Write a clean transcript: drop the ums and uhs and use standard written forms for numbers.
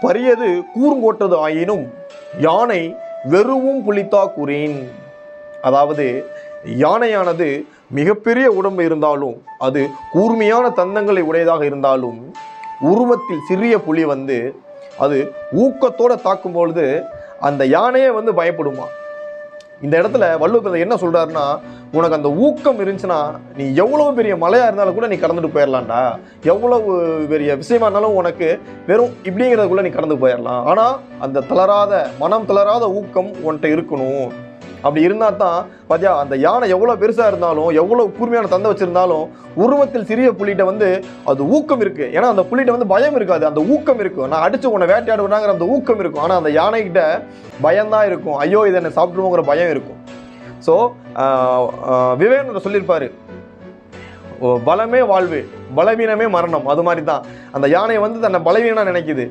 பரியது கூர்ங்கோட்டது ஆயினும் யானை வெறுவும் புலித்தா கூறேன். அதாவது யானையானது மிகப்பெரிய உடம்பு இருந்தாலும், அது கூர்மையான தந்தங்களை உடையதாக இருந்தாலும், உருவத்தில் சிறிய புலி அது ஊக்கத்தோடு தாக்கும் பொழுது அந்த யானையே பயப்படுமா. இந்த இடத்துல வள்ளுவர் என்ன சொல்றாருன்னா, உனக்கு அந்த ஊக்கம் இருந்துச்சுன்னா நீ எவ்வளவு பெரிய மலையா இருந்தாலும் கூட நீ கடந்துட்டு போயிடலாம்டா. எவ்வளவு பெரிய விஷயமா இருந்தாலும் உனக்கு வெறும் இப்படிங்கிறதுக்குள்ள நீ கடந்து போயிடலாம். ஆனா அந்த மனம் தளராத ஊக்கம் உன்கிட்ட இருக்கணும். அப்படி இருந்தா தான் பாத்தியா, அந்த யானை எவ்வளவு பெருசா இருந்தாலும், எவ்வளவு கூர்மையான தந்தை வச்சிருந்தாலும், உருவத்தில் சிறிய புலிகிட்ட அது ஊக்கம் இருக்கு. ஏன்னா அந்த புலிகிட்ட பயம் இருக்காது, அந்த ஊக்கம் இருக்கும். நான் அடிச்சு உன்னை வேட்டையாடுவேனாங்கிற அந்த ஊக்கம் இருக்கும். ஆனா அந்த யானை கிட்ட பயம்தான் இருக்கும். ஐயோ இதை என்ன சாப்பிடுவோங்கிற பயம் இருக்கும். ஸோ விவேகானந்தர் சொல்லியிருப்பாரு, பலமே வாழ்வு, பலவீனமே மரணம். அது மாதிரி தான் அந்த யானை தன்னை பலவீனம் நினைக்குது.